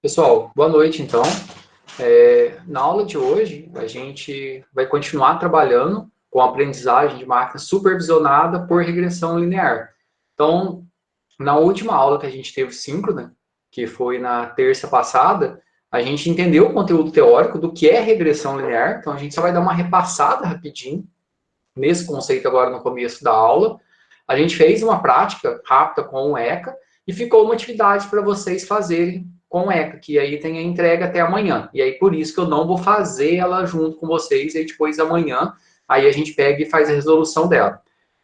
Pessoal, boa noite então. Na aula de hoje, a gente vai continuar trabalhando com a aprendizagem de máquina supervisionada por regressão linear. Então, na última aula que a gente teve síncrona, que foi na terça passada, a gente entendeu o conteúdo teórico do que é regressão linear, então a gente só vai dar uma repassada rapidinho nesse conceito agora no começo da aula. A gente fez uma prática rápida com o ECA e ficou uma atividade para vocês fazerem com o ECA, que aí tem a entrega até amanhã. E aí por isso que eu não vou fazer ela junto com vocês, e aí depois amanhã, aí a gente pega e faz a resolução dela.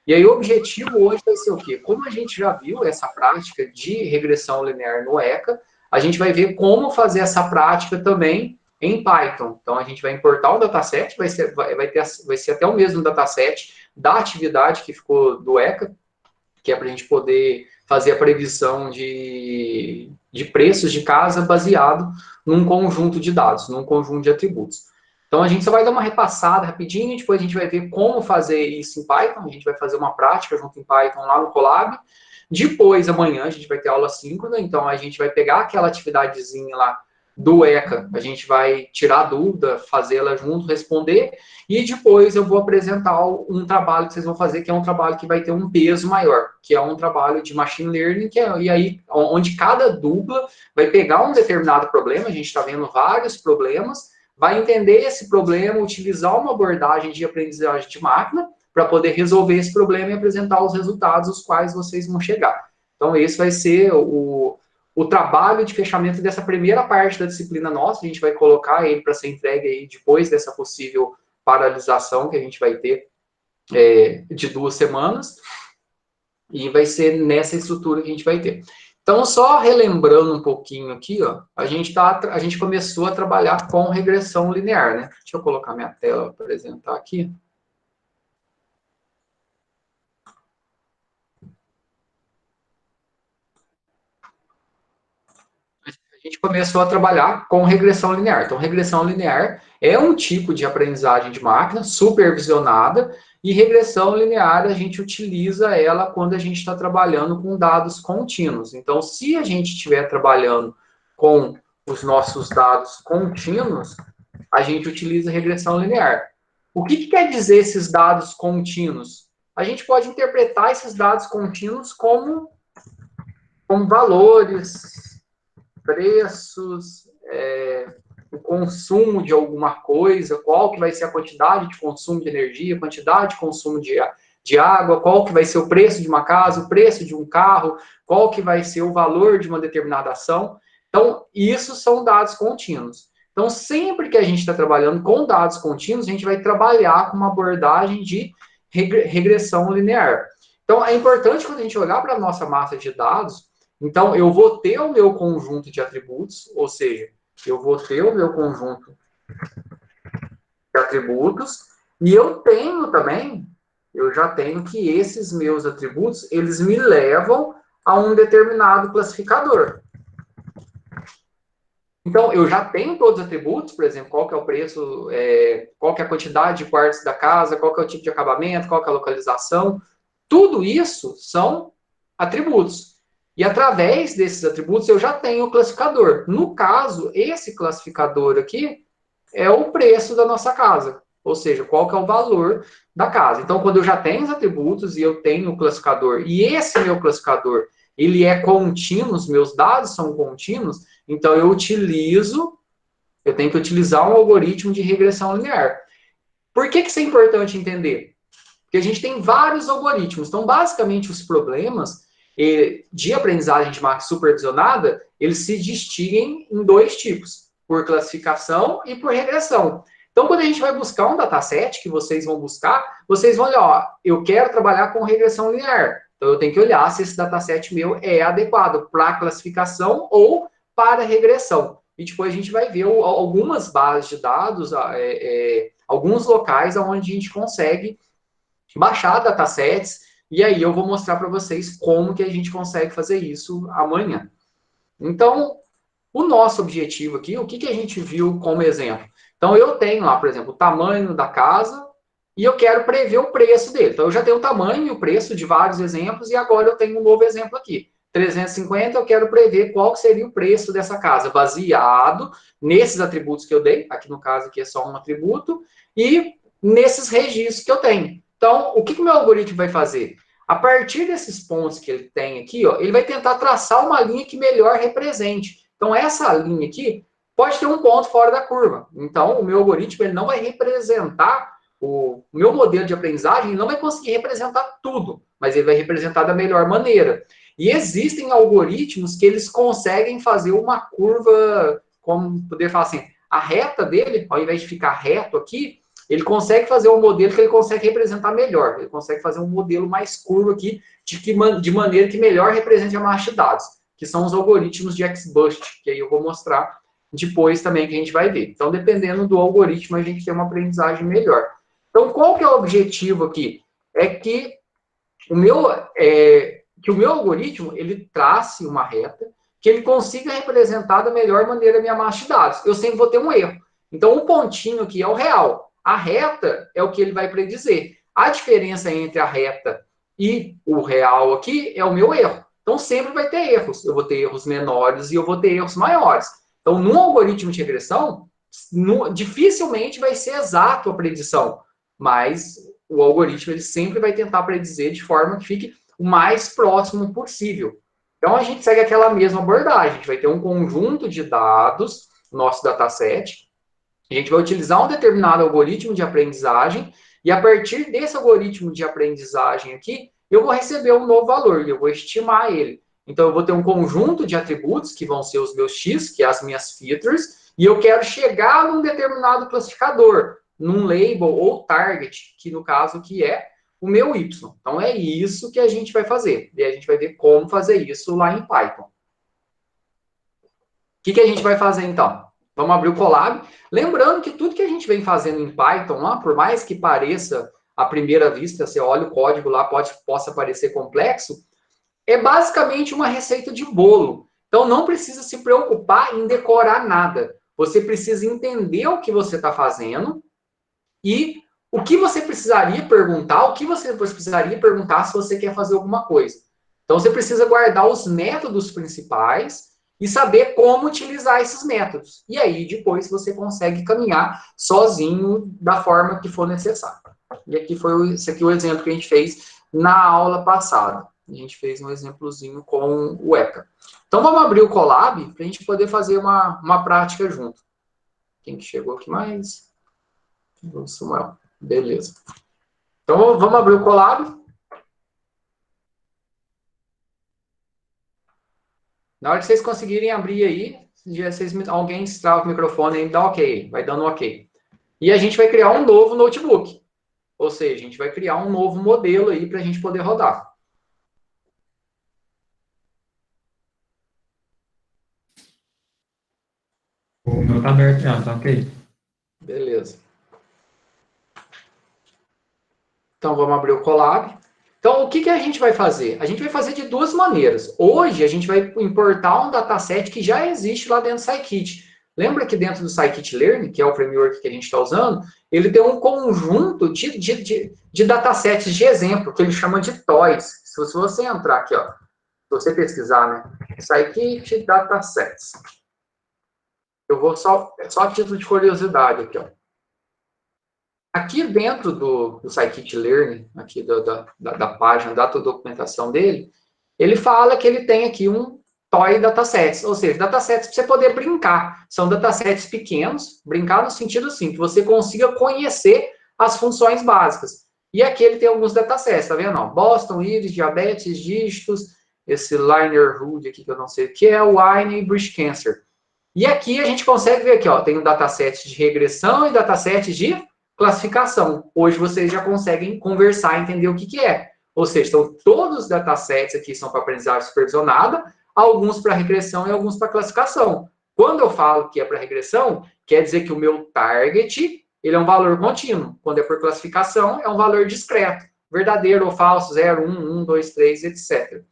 E aí o objetivo hoje vai ser o quê? Como a gente já viu essa prática de regressão linear no ECA, a gente vai ver como fazer essa prática também em Python. Então, a gente vai importar o dataset, vai ser até o mesmo dataset da atividade que ficou do ECA, que é para a gente poder fazer a previsão de preços de casa baseado num conjunto de dados, num conjunto de atributos. Então, a gente só vai dar uma repassada rapidinho, depois a gente vai ver como fazer isso em Python, a gente vai fazer uma prática junto em Python lá no Colab. Depois, amanhã, a gente vai ter aula síncrona, então a gente vai pegar aquela atividadezinha lá do ECA, a gente vai tirar a dúvida, fazê-la junto, responder, e depois eu vou apresentar um trabalho que vocês vão fazer, que é um trabalho que vai ter um peso maior, que é um trabalho de machine learning, e aí, onde cada dupla vai pegar um determinado problema, a gente está vendo vários problemas, vai entender esse problema, utilizar uma abordagem de aprendizagem de máquina, para poder resolver esse problema e apresentar os resultados os quais vocês vão chegar. Então, esse vai ser o trabalho de fechamento dessa primeira parte da disciplina nossa. A gente vai colocar ele para ser entregue aí depois dessa possível paralisação que a gente vai ter de 2 semanas. E vai ser nessa estrutura que a gente vai ter. Então, só relembrando um pouquinho aqui, ó, a gente começou a trabalhar com regressão linear, né? Deixa eu colocar minha tela para apresentar aqui. A gente começou a trabalhar com regressão linear. Então, regressão linear é um tipo de aprendizagem de máquina supervisionada, e regressão linear a gente utiliza ela quando a gente está trabalhando com dados contínuos. Então, se a gente estiver trabalhando com os nossos dados contínuos, a gente utiliza regressão linear. O que quer dizer esses dados contínuos? A gente pode interpretar esses dados contínuos como valores, preços, o consumo de alguma coisa, qual que vai ser a quantidade de consumo de energia, quantidade de consumo de água, qual que vai ser o preço de uma casa, o preço de um carro, qual que vai ser o valor de uma determinada ação. Então, isso são dados contínuos. Então, sempre que a gente está trabalhando com dados contínuos, a gente vai trabalhar com uma abordagem de regressão linear. Então, é importante quando a gente olhar para a nossa massa de dados, então, eu vou ter o meu conjunto de atributos, ou seja, eu vou ter o meu conjunto de atributos, e eu tenho também, eu já tenho que esses meus atributos, eles me levam a um determinado classificador. Então, eu já tenho todos os atributos, por exemplo, qual que é o preço, qual que é a quantidade de quartos da casa, qual que é o tipo de acabamento, qual que é a localização. Tudo isso são atributos. E através desses atributos eu já tenho o classificador. No caso, esse classificador aqui é o preço da nossa casa. Ou seja, qual que é o valor da casa. Então, quando eu já tenho os atributos e eu tenho o classificador, e esse meu classificador, ele é contínuo, os meus dados são contínuos, então eu tenho que utilizar um algoritmo de regressão linear. Por que isso é importante entender? Porque a gente tem vários algoritmos. Então, basicamente, os problemas de aprendizagem de máquina supervisionada, eles se distinguem em 2 tipos, por classificação e por regressão. Então, quando a gente vai buscar um dataset, que vocês vão buscar, vocês vão olhar, ó, eu quero trabalhar com regressão linear. Então, eu tenho que olhar se esse dataset meu é adequado para classificação ou para regressão. E depois a gente vai ver algumas bases de dados, alguns locais onde a gente consegue baixar datasets, e aí eu vou mostrar para vocês como que a gente consegue fazer isso amanhã. Então, o nosso objetivo aqui, o que a gente viu como exemplo? Então, eu tenho lá, por exemplo, o tamanho da casa e eu quero prever o preço dele. Então, eu já tenho o tamanho e o preço de vários exemplos e agora eu tenho um novo exemplo aqui. 350, eu quero prever qual que seria o preço dessa casa, baseado nesses atributos que eu dei, aqui no caso aqui é só um atributo, e nesses registros que eu tenho. Então, o que o meu algoritmo vai fazer? A partir desses pontos que ele tem aqui, ó, ele vai tentar traçar uma linha que melhor represente. Então, essa linha aqui pode ter um ponto fora da curva. Então, o meu algoritmo ele não vai representar, o meu modelo de aprendizagem ele não vai conseguir representar tudo, mas ele vai representar da melhor maneira. E existem algoritmos que eles conseguem fazer uma curva, como poder falar assim, a reta dele, ao invés de ficar reto aqui, ele consegue fazer um modelo que ele consegue representar melhor. Ele consegue fazer um modelo mais curvo aqui, de maneira que melhor represente a massa de dados, que são os algoritmos de XBust, que aí eu vou mostrar depois também que a gente vai ver. Então, dependendo do algoritmo, a gente tem uma aprendizagem melhor. Então, qual que é o objetivo aqui? É que o meu algoritmo, ele trace uma reta, que ele consiga representar da melhor maneira a minha massa de dados. Eu sempre vou ter um erro. Então, o pontinho aqui é o real. A reta é o que ele vai predizer. A diferença entre a reta e o real aqui é o meu erro. Então, sempre vai ter erros. Eu vou ter erros menores e eu vou ter erros maiores. Então, num algoritmo de regressão, dificilmente vai ser exato a predição, mas o algoritmo ele sempre vai tentar predizer de forma que fique o mais próximo possível. Então, a gente segue aquela mesma abordagem. A gente vai ter um conjunto de dados, nosso dataset. A gente vai utilizar um determinado algoritmo de aprendizagem e, a partir desse algoritmo de aprendizagem aqui, eu vou receber um novo valor e eu vou estimar ele. Então, eu vou ter um conjunto de atributos, que vão ser os meus X, que é as minhas features, e eu quero chegar num determinado classificador, num label ou target, que no caso que é o meu Y. Então, é isso que a gente vai fazer. E a gente vai ver como fazer isso lá em Python. O que a gente vai fazer, então? Vamos abrir o Colab. Lembrando que tudo que a gente vem fazendo em Python, lá, por mais que pareça, à primeira vista, você olha o código lá, possa parecer complexo, é basicamente uma receita de bolo. Então, não precisa se preocupar em decorar nada. Você precisa entender o que você está fazendo e o que você precisaria perguntar, o que você precisaria perguntar se você quer fazer alguma coisa. Então, você precisa guardar os métodos principais e saber como utilizar esses métodos. E aí, depois, você consegue caminhar sozinho da forma que for necessário. E aqui foi esse aqui o exemplo que a gente fez na aula passada. A gente fez um exemplozinho com o ECA. Então, vamos abrir o Colab para a gente poder fazer uma prática junto. Quem que chegou aqui mais? O Samuel. Beleza. Então, vamos abrir o Colab. Na hora que vocês conseguirem abrir aí, alguém destrava o microfone e dá ok. Vai dando ok. E a gente vai criar um novo notebook. Ou seja, a gente vai criar um novo modelo aí para a gente poder rodar. O meu tá aberto já, tá ok. Beleza. Então, vamos abrir o Colab. Então, o que a gente vai fazer? A gente vai fazer de duas maneiras. Hoje, a gente vai importar um dataset que já existe lá dentro do Scikit. Lembra que dentro do Scikit-Learn, que é o framework que a gente está usando, ele tem um conjunto de datasets de exemplo, que ele chama de toys. Se você entrar aqui, ó, se você pesquisar, né? Scikit Datasets. Eu vou só a título de curiosidade aqui, ó. Aqui dentro do Scikit-Learn, aqui da página, da documentação dele, ele fala que ele tem aqui um toy datasets, ou seja, datasets para você poder brincar. São datasets pequenos, brincar no sentido assim, que você consiga conhecer as funções básicas. E aqui ele tem alguns datasets, tá vendo? Boston, íris, diabetes, dígitos, esse Liner Hood aqui que eu não sei o que é, o Wine e Breast Cancer. E aqui a gente consegue ver aqui, ó, tem um dataset de regressão e dataset de classificação. Hoje vocês já conseguem conversar e entender o que é. Ou seja, então, todos os datasets aqui são para aprendizagem supervisionada, alguns para regressão e alguns para classificação. Quando eu falo que é para regressão, quer dizer que o meu target ele é um valor contínuo. Quando é por classificação, é um valor discreto. Verdadeiro ou falso, 0, 1, 1, 2, 3, etc.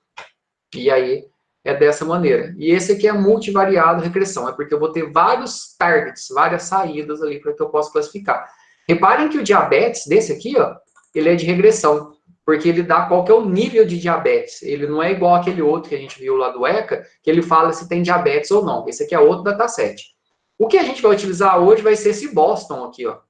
E aí, é dessa maneira. E esse aqui é multivariado regressão, é porque eu vou ter vários targets, várias saídas ali para que eu possa classificar. Reparem que o diabetes desse aqui, ó, ele é de regressão. porque ele dá qual que é o nível de diabetes. Ele não é igual aquele outro que a gente viu lá do ECA, que ele fala se tem diabetes ou não. Esse aqui é outro dataset. O que a gente vai utilizar hoje vai ser esse Boston aqui, ó.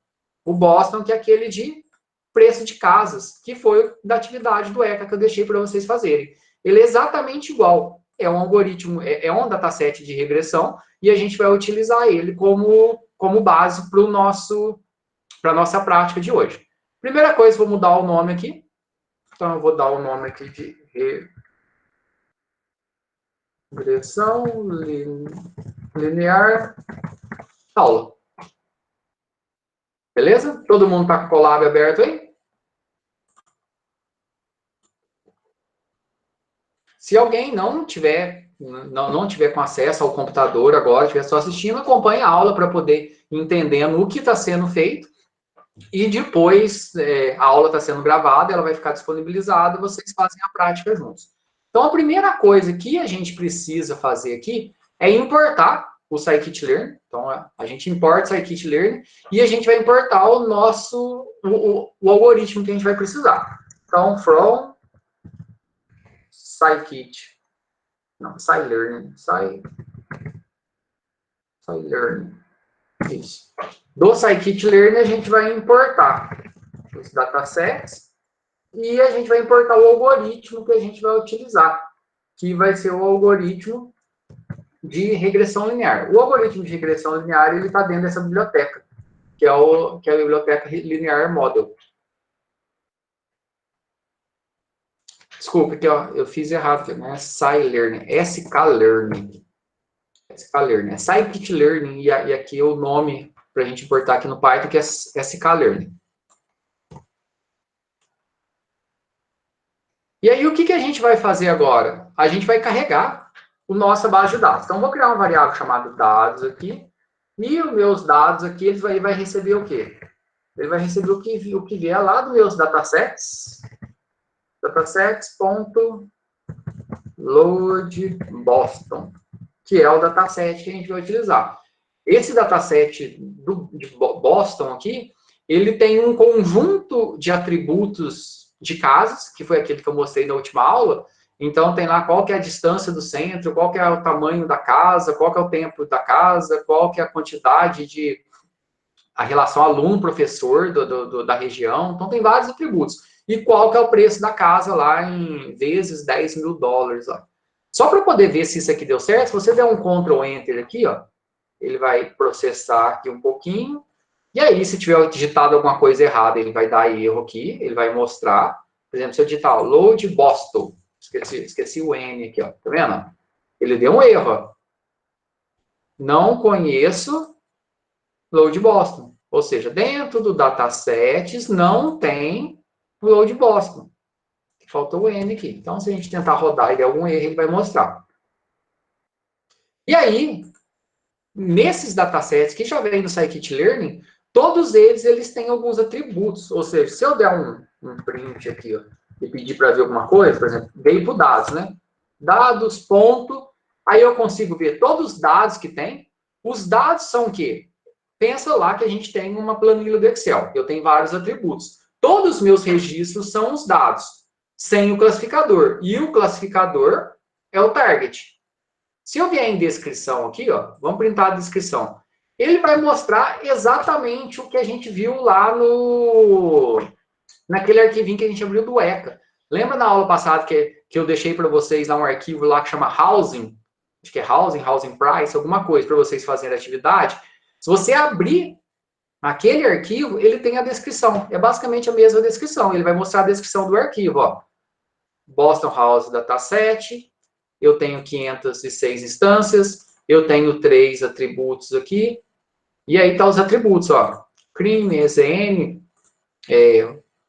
O Boston, que é aquele de preço de casas, que foi da atividade do ECA que eu deixei para vocês fazerem. Ele é exatamente igual. É um algoritmo, é um dataset de regressão, e a gente vai utilizar ele como base para a nossa prática de hoje. Primeira coisa, vou mudar o nome aqui. Então, eu vou dar o nome aqui de regressão linear aula. Beleza? Todo mundo está com o Colab aberto aí? Se alguém não tiver com acesso ao computador agora, estiver só assistindo, acompanhe a aula para poder ir entendendo o que está sendo feito. E depois, a aula está sendo gravada, ela vai ficar disponibilizada, vocês fazem a prática juntos. Então, a primeira coisa que a gente precisa fazer aqui é importar o scikit-learn. Então, a gente importa o scikit-learn e a gente vai importar o nosso, o algoritmo que a gente vai precisar. Então, from scikit, não, scikit-learn, scikit-learn, isso. Do scikit-learn a gente vai importar os datasets e a gente vai importar o algoritmo que a gente vai utilizar, que vai ser o algoritmo de regressão linear. O algoritmo de regressão linear, ele está dentro dessa biblioteca, que é a biblioteca Linear Model. Desculpa, que eu fiz errado, não é scikit-learn, é sklearn. sklearn, é scikit-learn, e aqui é o nome para a gente importar aqui no Python, que é sklearn. E aí, o que a gente vai fazer agora? A gente vai carregar a nossa base de dados. Então, vou criar uma variável chamada dados aqui, e os meus dados aqui, ele vai receber o quê? Ele vai receber o que vier lá dos meus datasets, datasets.loadBoston, que é o dataset que a gente vai utilizar. Esse dataset de Boston aqui, ele tem um conjunto de atributos de casas, que foi aquele que eu mostrei na última aula. Então, tem lá qual que é a distância do centro, qual que é o tamanho da casa, qual que é o tempo da casa, qual que é a quantidade a relação aluno-professor da região. Então, tem vários atributos. E qual que é o preço da casa lá em vezes $10.000. Ó. Só para poder ver se isso aqui deu certo, se você der um Ctrl Enter aqui, ó, ele vai processar aqui um pouquinho. E aí, se tiver digitado alguma coisa errada, ele vai dar erro aqui, ele vai mostrar. Por exemplo, se eu digitar load Boston, esqueci o N aqui, ó, tá vendo? Ele deu um erro, ó. Não conheço load Boston. Ou seja, dentro do datasets não tem load Boston. Faltou o N aqui. Então, se a gente tentar rodar e der algum erro, ele vai mostrar. E aí, nesses datasets que já vem no scikit-learn, todos eles têm alguns atributos. Ou seja, se eu der um print aqui, ó, e pedir para ver alguma coisa, por exemplo, veio para dados, né? Dados, ponto. Aí eu consigo ver todos os dados que tem. Os dados são o quê? Pensa lá que a gente tem uma planilha do Excel. Eu tenho vários atributos. Todos os meus registros são os dados, sem o classificador. E o classificador é o target. Se eu vier em descrição aqui, ó, vamos printar a descrição. Ele vai mostrar exatamente o que a gente viu lá naquele arquivinho que a gente abriu do ECA. Lembra na aula passada que eu deixei para vocês lá um arquivo lá que chama Housing? Acho que é Housing Price, alguma coisa para vocês fazerem a atividade. Se você abrir aquele arquivo, ele tem a descrição. É basicamente a mesma descrição. Ele vai mostrar a descrição do arquivo, ó. Boston House Dataset. Eu tenho 506 instâncias. Eu tenho 3 atributos aqui. E aí tá os atributos, ó. Crime, ECN,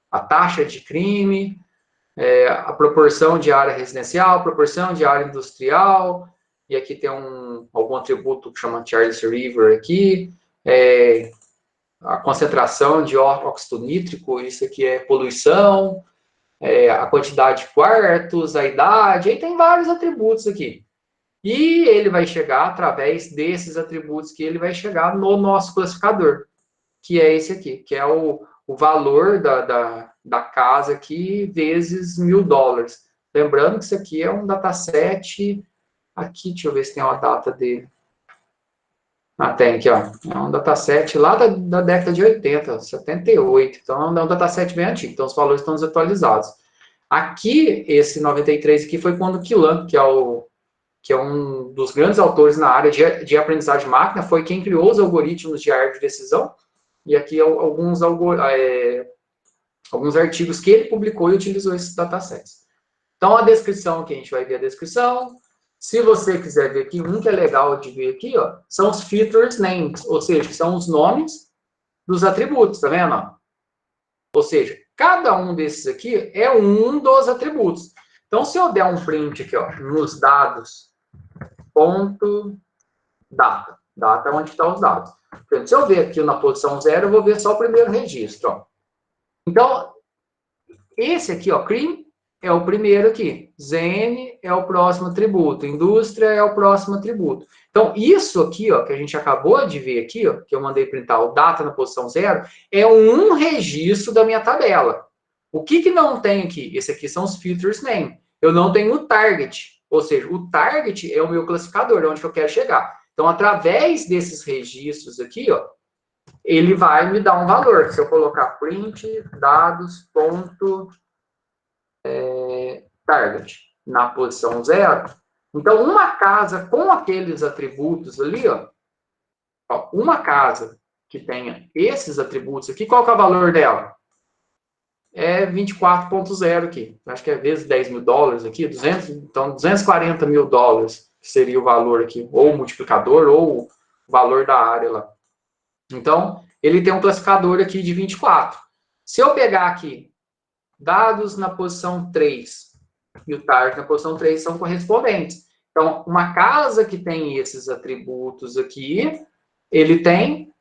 a taxa de crime, a proporção de área residencial, proporção de área industrial, e aqui tem algum atributo que chama Charles River aqui, a concentração de óxido nítrico, isso aqui é poluição, a quantidade de quartos, a idade, aí tem vários atributos aqui. E ele vai chegar, através desses atributos que ele vai chegar no nosso classificador, que é esse aqui, que é o o valor da casa aqui vezes $1.000. Lembrando que isso aqui é um dataset, aqui, deixa eu ver se tem uma data dele. Ah, tem aqui, ó. É um dataset lá da década de 80, 78. Então, é um dataset bem antigo. Então, os valores estão desatualizados. Aqui, esse 93 aqui foi quando o Quilan, que é um dos grandes autores na área de aprendizagem de máquina, foi quem criou os algoritmos de árvore de decisão. E aqui alguns artigos que ele publicou e utilizou esses datasets. Então, a descrição, que a gente vai ver a descrição. Se você quiser ver aqui, um que é legal de ver aqui, ó, são os features names, ou seja, são os nomes dos atributos, tá vendo? Ó? Ou seja, cada um desses aqui é um dos atributos. Então, se eu der um print aqui, ó, nos dados, ponto, data. Data é onde estão os dados. Então, se eu ver aqui na posição 0, eu vou ver só o primeiro registro, ó. Então, esse aqui, ó, CRIM, é o primeiro aqui. ZN é o próximo atributo. Indústria é o próximo atributo. Então, isso aqui, ó, que a gente acabou de ver aqui, ó, que eu mandei printar o data na posição 0, é um registro da minha tabela. O que não tem aqui? Esse aqui são os filters name. Eu não tenho o target. Ou seja, o target é o meu classificador, é onde eu quero chegar. Então, através desses registros aqui, ó, ele vai me dar um valor. Se eu colocar print dados ponto target na posição 0, então uma casa com aqueles atributos ali, ó, uma casa que tenha esses atributos aqui, qual que é o valor dela? É 24.0 aqui. Acho que é vezes $10.000 aqui, 200, então $240.000 seria o valor aqui, ou o multiplicador, ou o valor da área lá. Então, ele tem um classificador aqui de 24. Se eu pegar aqui, dados na posição 3 e o target na posição 3 são correspondentes. Então, uma casa que tem esses atributos aqui, ele tem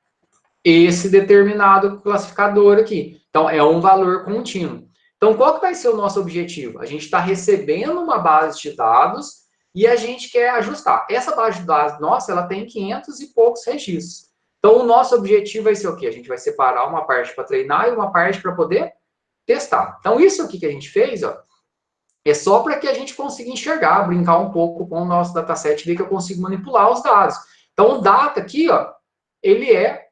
esse determinado classificador aqui. Então, é um valor contínuo. Então, qual que vai ser o nosso objetivo? A gente está recebendo uma base de dados e a gente quer ajustar. Essa base de dados nossa, ela tem 500 e poucos registros. Então, o nosso objetivo vai ser o quê? A gente vai separar uma parte para treinar e uma parte para poder testar. Então, isso aqui que a gente fez, ó, é só para que a gente consiga enxergar, brincar um pouco com o nosso dataset, ver que eu consigo manipular os dados. Então, o data aqui, ó, ele é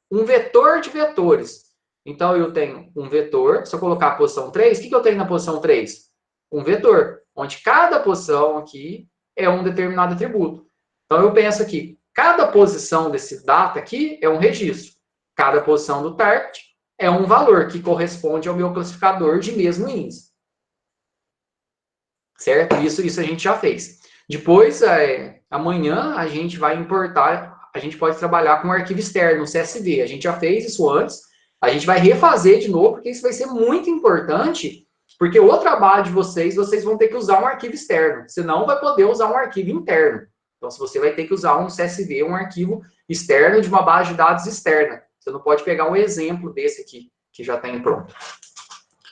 um vetor de vetores. Então, eu tenho um vetor, se eu colocar a posição 3, o que eu tenho na posição 3? Um vetor, onde cada posição aqui é um determinado atributo. Então, eu penso aqui, cada posição desse data aqui é um registro. Cada posição do target é um valor que corresponde ao meu classificador de mesmo índice. Certo? Isso a gente já fez. Depois, amanhã, a gente vai importar, a gente pode trabalhar com um arquivo externo, um CSV. A gente já fez isso antes, a gente vai refazer de novo, porque isso vai ser muito importante, porque o trabalho de vocês vão ter que usar um arquivo externo, senão não vai poder usar um arquivo interno. Então, se você vai ter que usar um CSV, um arquivo externo de uma base de dados externa. Você não pode pegar um exemplo desse aqui, que já tem pronto.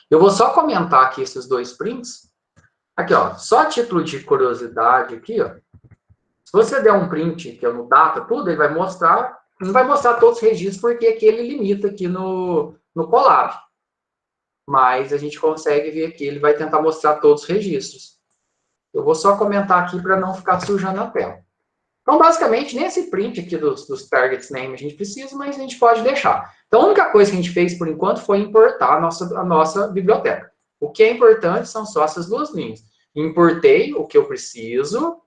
Eu vou só comentar aqui esses dois prints. Aqui, ó, só a título de curiosidade aqui, ó. Se você der um print, que é no data, tudo, ele vai mostrar, não vai mostrar todos os registros, porque aqui ele limita aqui no Colab. Mas a gente consegue ver aqui, ele vai tentar mostrar todos os registros. Eu vou só comentar aqui para não ficar sujando a tela. Então, basicamente, nesse print aqui dos targets name a gente precisa, mas a gente pode deixar. Então, a única coisa que a gente fez, por enquanto, foi importar a nossa biblioteca. O que é importante são só essas duas linhas. Importei o que eu preciso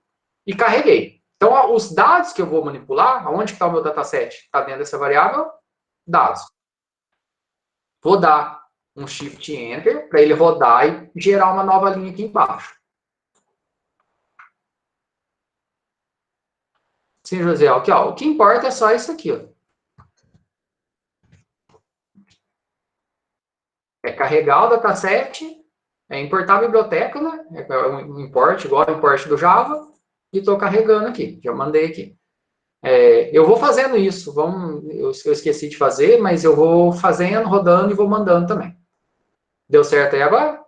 e carreguei. Então, os dados que eu vou manipular, onde está o meu dataset? Está dentro dessa variável? Dados. Vou dar um Shift Enter para ele rodar e gerar uma nova linha aqui embaixo. Sim, José, aqui, ó, o que importa é só isso aqui, ó. É carregar o dataset, é importar a biblioteca, né? É um import, igual ao import do Java, e estou carregando aqui, já mandei aqui. Eu vou fazendo isso, eu esqueci de fazer, mas eu vou fazendo, rodando e vou mandando também. Deu certo aí agora?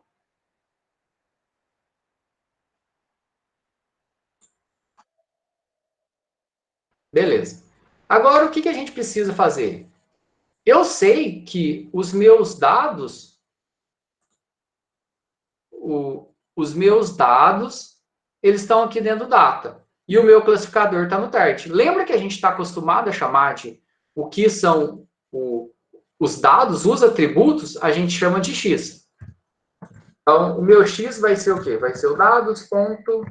Beleza. Agora, o que a gente precisa fazer? eu sei que os meus dados, eles estão aqui dentro do data. E o meu classificador está no Tart. Lembra que a gente está acostumado a chamar de o que são os dados, os atributos, a gente chama de X. Então, o meu X vai ser o quê? Vai ser o dados ponto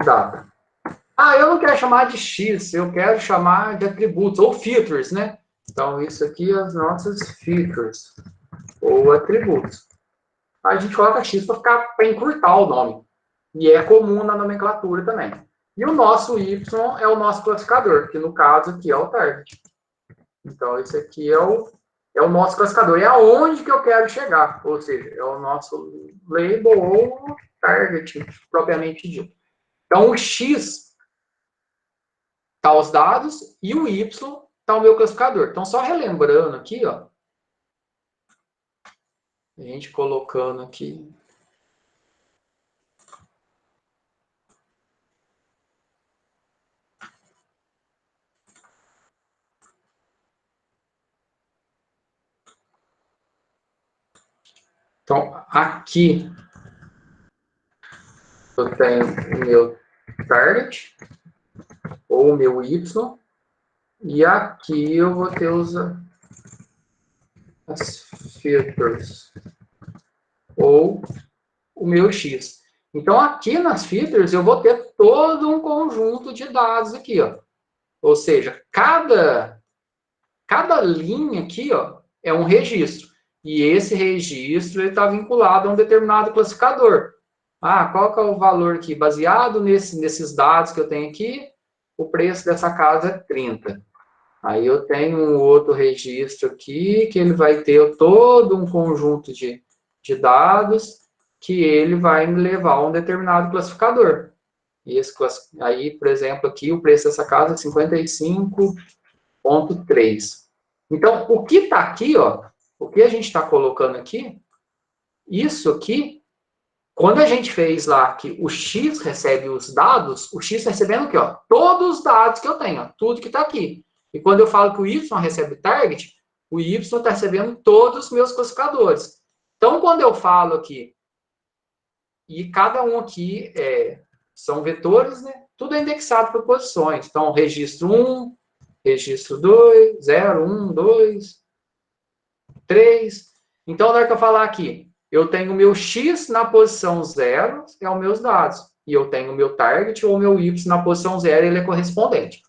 data. Ah, eu não quero chamar de X, eu quero chamar de atributos, ou features, né? Então, isso aqui é as nossas features, ou atributos. A gente coloca X para encurtar o nome. E é comum na nomenclatura também. E o nosso Y é o nosso classificador, que no caso aqui é o target. Então, esse aqui é o nosso classificador. É aonde que eu quero chegar. Ou seja, é o nosso label ou target, propriamente dito. Então, o X está os dados e o Y está o meu classificador. Então, só relembrando aqui, ó, a gente colocando aqui. Então, aqui eu tenho o meu target, ou o meu Y, e aqui eu vou ter as filters, ou o meu X. Então, aqui nas filters, eu vou ter todo um conjunto de dados aqui, ó. Ou seja, cada linha aqui, ó, é um registro. E esse registro está vinculado a um determinado classificador. Ah, qual que é o valor aqui? Baseado nesses dados que eu tenho aqui, o preço dessa casa é 30. Aí eu tenho um outro registro aqui, que ele vai ter todo um conjunto de dados, que ele vai me levar a um determinado classificador. E aí, por exemplo, aqui o preço dessa casa é 55,3. Então, o que está aqui, ó, o que a gente está colocando aqui, isso aqui, quando a gente fez lá que o X recebe os dados, o X está recebendo o quê? Ó? Todos os dados que eu tenho, ó, tudo que está aqui. E quando eu falo que o Y recebe target, o Y está recebendo todos os meus classificadores. Então, quando eu falo aqui, e cada um aqui são vetores, né? Tudo é indexado por posições. Então, registro 1, registro 2, 0, 1, 2, 3. Então, na hora que eu falar aqui, eu tenho o meu X na posição 0, é os meus dados. E eu tenho o meu target ou o meu Y na posição 0, ele é correspondente.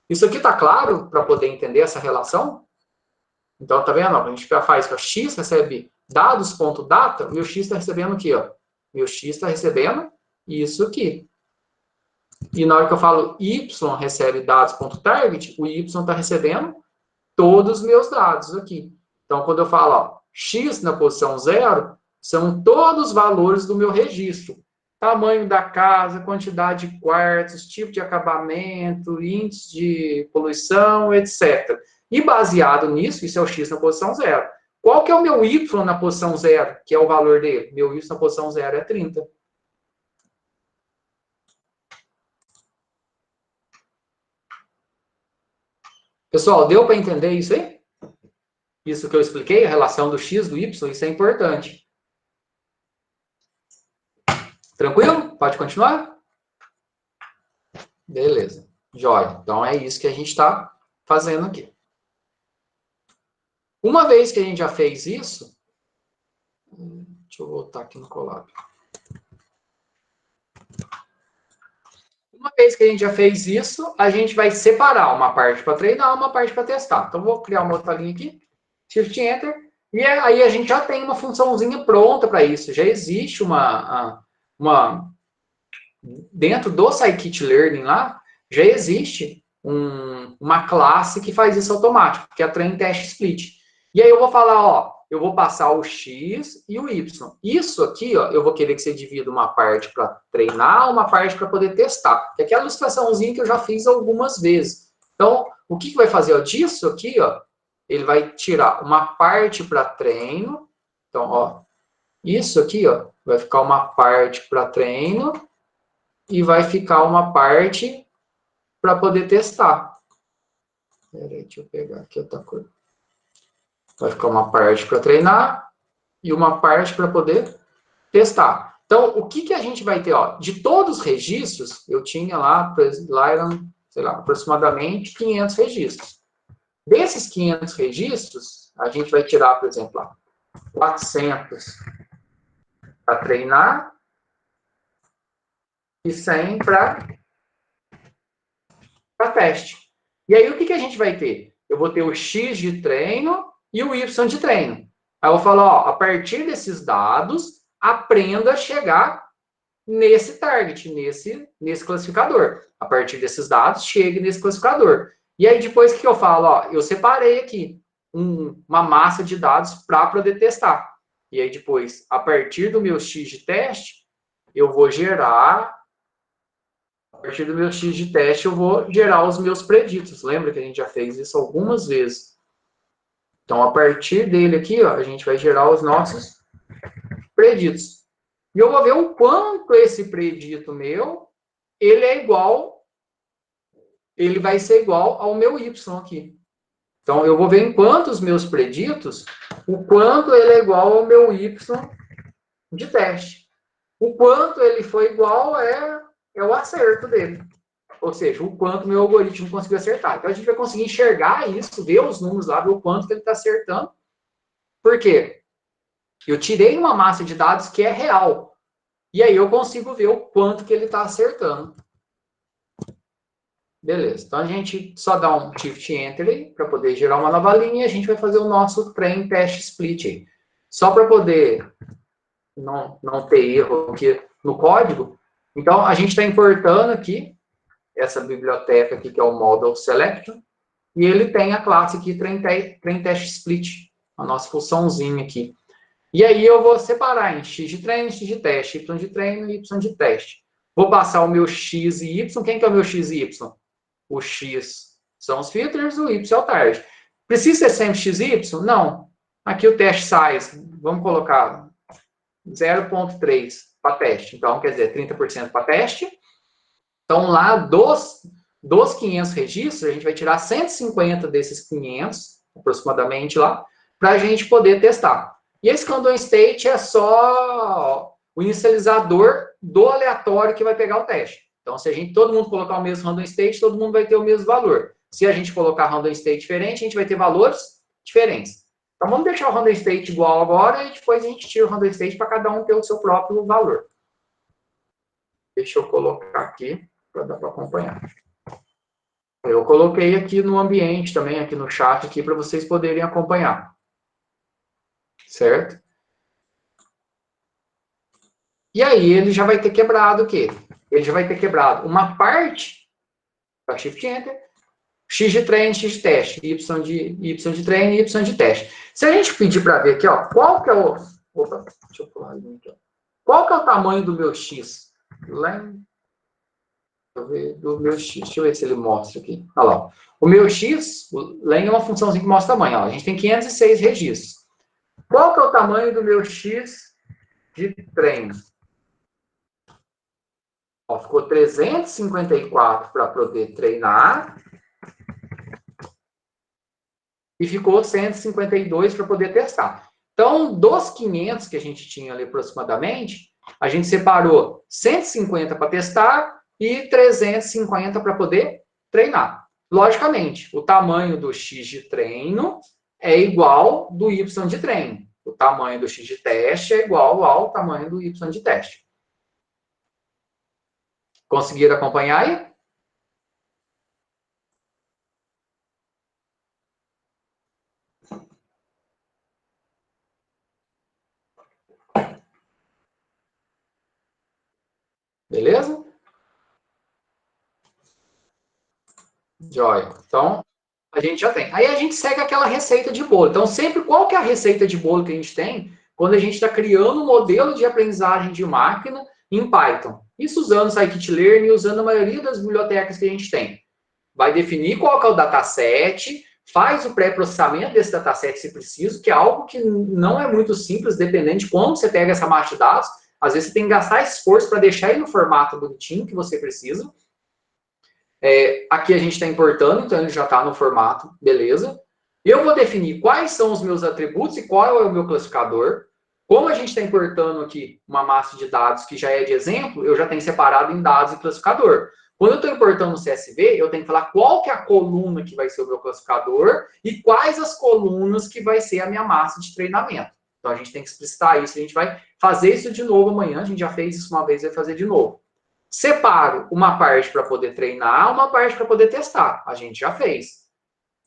Isso aqui está claro para poder entender essa relação? Então, tá vendo? A gente faz que o X recebe dados.data, o meu X está recebendo aqui, ó. Meu X está recebendo isso aqui. E na hora que eu falo Y recebe dados.target, o Y está recebendo todos os meus dados aqui. Então, quando eu falo, ó, X na posição 0, são todos os valores do meu registro. Tamanho da casa, quantidade de quartos, tipo de acabamento, índice de poluição, etc. E baseado nisso, isso é o X na posição 0. Qual que é o meu Y na posição 0, que é o valor dele? Meu Y na posição 0 é 30. Pessoal, deu para entender isso aí? Isso que eu expliquei, a relação do X, do Y, isso é importante. Tranquilo? Pode continuar? Beleza. Jóia. Então, é isso que a gente está fazendo aqui. Uma vez que a gente já fez isso, deixa eu voltar aqui no Colab. Uma vez que a gente já fez isso, a gente vai separar uma parte para treinar, uma parte para testar. Então, vou criar uma outra linha aqui, Shift Enter, e aí a gente já tem uma funçãozinha pronta para isso. Já existe dentro do Scikit-Learning lá, já existe uma classe que faz isso automático, que é a Train Test Split. E aí eu vou falar, ó, eu vou passar o X e o Y. Isso aqui, ó, eu vou querer que você divida uma parte para treinar, uma parte para poder testar. Que é aquela ilustraçãozinha que eu já fiz algumas vezes. Então, o que vai fazer, ó, disso aqui, ó, ele vai tirar uma parte para treino. Então, ó, isso aqui, ó, vai ficar uma parte para treino e vai ficar uma parte para poder testar. Peraí, deixa eu pegar aqui outra coisa. Vai ficar uma parte para treinar e uma parte para poder testar. Então, o que a gente vai ter? Ó, de todos os registros, eu tinha lá eram, sei lá, aproximadamente 500 registros. Desses 500 registros, a gente vai tirar, por exemplo, lá, 400 para treinar e 100 para teste. E aí, o que a gente vai ter? Eu vou ter o X de treino e o Y de treino. Aí eu vou falar, ó, a partir desses dados, aprenda a chegar nesse target, nesse classificador. A partir desses dados, chegue nesse classificador. E aí, depois que eu falo, ó, eu separei aqui uma massa de dados para poder testar. E aí, depois, a partir do meu X de teste, eu vou gerar... A partir do meu X de teste, eu vou gerar os meus preditos. Lembra que a gente já fez isso algumas vezes? Então, a partir dele aqui, ó, a gente vai gerar os nossos preditos. E eu vou ver o quanto esse predito meu, ele vai ser igual ao meu Y aqui. Então, eu vou ver em quantos meus preditos, o quanto ele é igual ao meu Y de teste. O quanto ele foi igual é o acerto dele. Ou seja, o quanto meu algoritmo conseguiu acertar. Então, a gente vai conseguir enxergar isso, ver os números lá, ver o quanto que ele está acertando. Por quê? Eu tirei uma massa de dados que é real. E aí eu consigo ver o quanto que ele está acertando. Beleza. Então, a gente só dá um Shift Enter aí, para poder gerar uma nova linha, e a gente vai fazer o nosso Train Test Split aí. Só para poder não ter erro aqui no código. Então, a gente está importando aqui essa biblioteca aqui, que é o Model Selection, e ele tem a classe aqui, Train Test Split, a nossa funçãozinha aqui. E aí eu vou separar em X de treino, X de teste, Y de treino e Y de teste. Vou passar o meu X e Y. Quem que é o meu X e Y? O X são os filters, o Y é o target. Precisa ser sempre X e Y? Não. Aqui o teste size, vamos colocar 0,3 para teste. Então, quer dizer, 30% para teste. Então, lá dos 500 registros, a gente vai tirar 150 desses 500, aproximadamente lá, para a gente poder testar. E esse random state é só o inicializador do aleatório que vai pegar o teste. Então, se todo mundo colocar o mesmo random state, todo mundo vai ter o mesmo valor. Se a gente colocar random state diferente, a gente vai ter valores diferentes. Então, vamos deixar o random state igual agora e depois a gente tira o random state para cada um ter o seu próprio valor. Deixa eu colocar aqui para dar para acompanhar. Eu coloquei aqui no ambiente também, aqui no chat, aqui para vocês poderem acompanhar. Certo? E aí ele já vai ter quebrado o quê? Ele já vai ter quebrado uma parte, para Shift Enter, X de treino, X de teste, Y de treino e Y de teste. Se a gente pedir para ver aqui, ó, qual que é o... Opa, deixa eu pular aqui, ó. Qual que é o tamanho do meu X? Do meu X, deixa eu ver se ele mostra aqui. Olha lá. O meu X, o len é uma funçãozinha que mostra tamanho. Ó. A gente tem 506 registros. Qual que é o tamanho do meu X de treino? Ó, ficou 354 para poder treinar. E ficou 152 para poder testar. Então, dos 500 que a gente tinha ali aproximadamente, a gente separou 150 para testar e 350 para poder treinar. Logicamente, o tamanho do X de treino é igual do Y de treino. O tamanho do X de teste é igual ao tamanho do Y de teste. Conseguiram acompanhar aí? Beleza? Joia. Então, a gente já tem. Aí a gente segue aquela receita de bolo. Então, sempre, qual que é a receita de bolo que a gente tem quando a gente está criando um modelo de aprendizagem de máquina em Python? Isso usando Scikit-learn e usando a maioria das bibliotecas que a gente tem. Vai definir qual que é o dataset, faz o pré-processamento desse dataset se preciso, que é algo que não é muito simples, dependendo de como você pega essa massa de dados. Às vezes você tem que gastar esforço para deixar ele no formato bonitinho que você precisa. Aqui a gente está importando, então ele já está no formato, beleza. Eu vou definir quais são os meus atributos e qual é o meu classificador. Como a gente está importando aqui uma massa de dados que já é de exemplo, eu já tenho separado em dados e classificador. Quando eu estou importando o CSV, eu tenho que falar qual que é a coluna que vai ser o meu classificador e quais as colunas que vai ser a minha massa de treinamento. Então, a gente tem que explicitar isso. A gente vai fazer isso de novo amanhã. A gente já fez isso uma vez, vai fazer de novo. Separo uma parte para poder treinar, uma parte para poder testar. A gente já fez.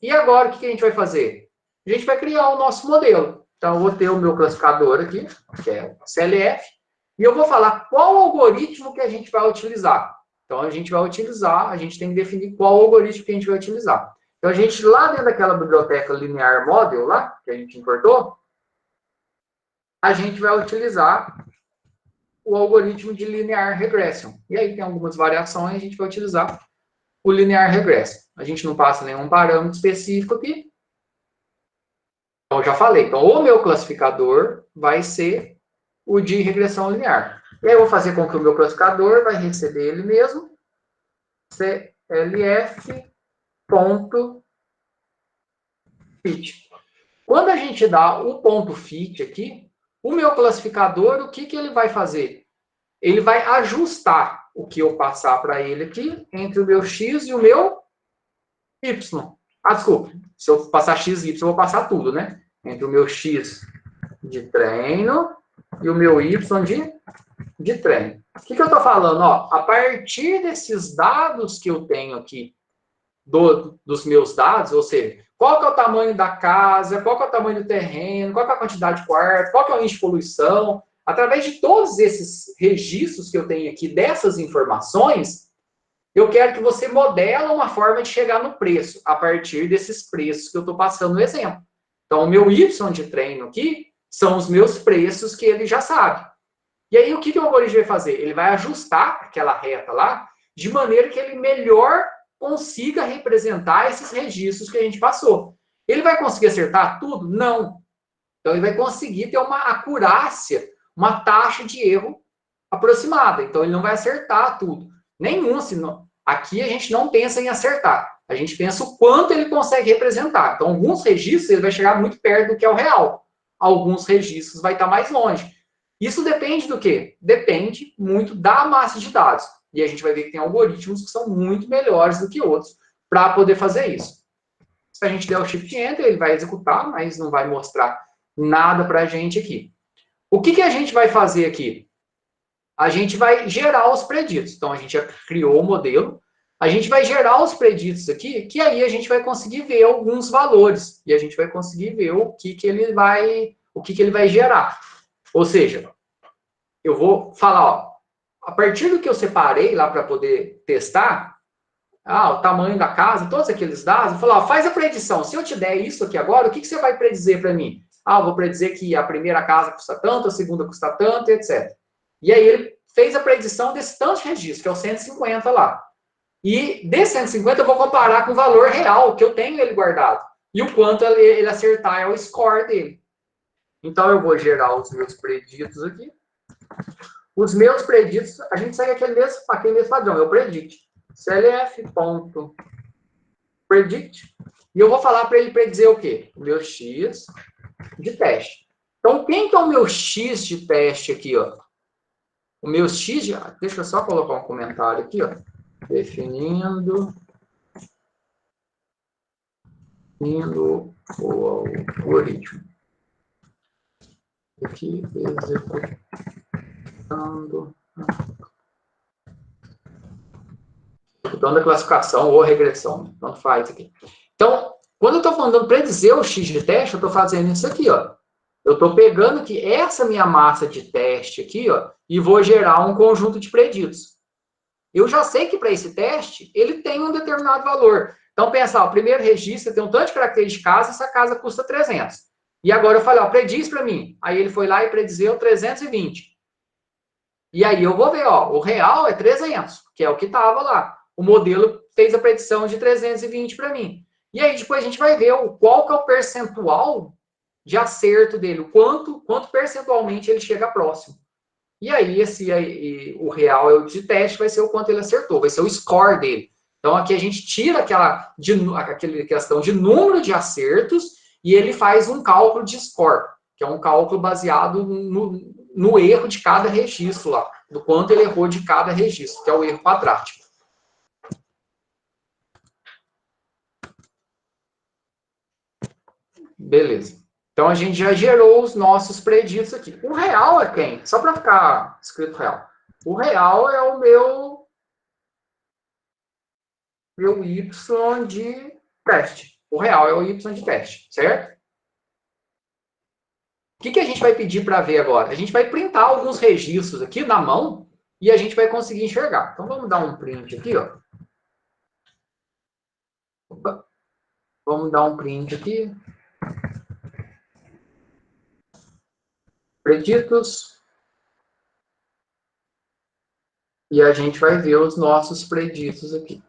E agora, o que a gente vai fazer? A gente vai criar o nosso modelo. Então, eu vou ter o meu classificador aqui, que é o CLF, e eu vou falar qual algoritmo que a gente vai utilizar. Então, a gente vai utilizar, a gente tem que definir qual algoritmo que a gente vai utilizar. Então, a gente, lá dentro daquela biblioteca Linear Model, lá, que a gente importou, a gente vai utilizar o algoritmo de Linear Regression. E aí tem algumas variações, a gente vai utilizar o Linear Regression. A gente não passa nenhum parâmetro específico aqui. Então, eu já falei. Então, o meu classificador vai ser o de regressão linear. E aí, eu vou fazer com que o meu classificador vai receber ele mesmo, clf.fit. Quando a gente dá o ponto fit aqui, o meu classificador, o que ele vai fazer? Ele vai ajustar o que eu passar para ele aqui entre o meu x e o meu y. Ah, desculpa. Se eu passar x e y, eu vou passar tudo, né? Entre o meu x de treino e o meu y de treino. O que eu estou falando? Ó, a partir desses dados que eu tenho aqui, dos meus dados, ou seja, qual que é o tamanho da casa, qual que é o tamanho do terreno, qual que é a quantidade de quarto, qual que é o índice de poluição, através de todos esses registros que eu tenho aqui, dessas informações, eu quero que você modele uma forma de chegar no preço, a partir desses preços que eu estou passando no exemplo. Então, o meu Y de treino aqui são os meus preços que ele já sabe. E aí, o que o algoritmo vai fazer? Ele vai ajustar aquela reta lá, de maneira que ele melhor consiga representar esses registros que a gente passou. Ele vai conseguir acertar tudo? Não. Então, ele vai conseguir ter uma acurácia, uma taxa de erro aproximada. Então, ele não vai acertar tudo. Nenhum, senão. Aqui a gente não pensa em acertar. A gente pensa o quanto ele consegue representar. Então, alguns registros ele vai chegar muito perto do que é o real. Alguns registros vai estar mais longe. Isso depende do quê? Depende muito da massa de dados. E a gente vai ver que tem algoritmos que são muito melhores do que outros para poder fazer isso. Se a gente der o Shift Enter, ele vai executar, mas não vai mostrar nada para a gente aqui. O que a gente vai fazer aqui? A gente vai gerar os preditos. Então, a gente já criou o modelo. A gente vai gerar os preditos aqui, que aí a gente vai conseguir ver alguns valores. E a gente vai conseguir ver o que ele vai gerar. Ou seja, eu vou falar, ó, a partir do que eu separei lá para poder testar, o tamanho da casa, todos aqueles dados, eu falo, ó, faz a predição. Se eu te der isso aqui agora, o que você vai predizer para mim? Eu vou predizer que a primeira casa custa tanto, a segunda custa tanto, etc. E aí ele fez a predição desse tanto de registro, que é o 150 lá. E desse 150 eu vou comparar com o valor real, que eu tenho ele guardado. E o quanto ele acertar é o score dele. Então, eu vou gerar os meus preditos aqui. Os meus preditos, a gente segue aquele mesmo padrão, é o predict. clf.predict. E eu vou falar para ele predizer o quê? O meu x de teste. Então, quem que é o meu x de teste aqui, ó? O meu x de... Deixa eu só colocar um comentário aqui, ó. Definindo o algoritmo. Aqui, executando a classificação ou regressão, tanto faz aqui. Então, quando eu estou falando predizer o x de teste, eu estou fazendo isso aqui, ó. Eu estou pegando aqui essa minha massa de teste aqui, ó, e vou gerar um conjunto de preditos. Eu já sei que para esse teste, ele tem um determinado valor. Então, pensa, o primeiro registro tem um tanto de caracteres de casa, essa casa custa 300. E agora eu falei, ó, prediz para mim. Aí ele foi lá e predizeu 320. E aí eu vou ver, ó, o real é 300, que é o que estava lá. O modelo fez a predição de 320 para mim. E aí depois a gente vai ver qual que é o percentual de acerto dele, quanto percentualmente ele chega próximo. E aí o real é o de teste, vai ser o quanto ele acertou, vai ser o score dele. Então, aqui a gente tira aquela questão de número de acertos e ele faz um cálculo de score, que é um cálculo baseado no erro de cada registro lá, do quanto ele errou de cada registro, que é o erro quadrático. Beleza. Então, a gente já gerou os nossos preditos aqui. O real é quem? Só para ficar escrito real. O real é o meu y de teste. O real é o y de teste, certo? O que a gente vai pedir para ver agora? A gente vai printar alguns registros aqui na mão e a gente vai conseguir enxergar. Então, vamos dar um print aqui, ó. Opa. Vamos dar um print aqui. Preditos. E a gente vai ver os nossos preditos aqui.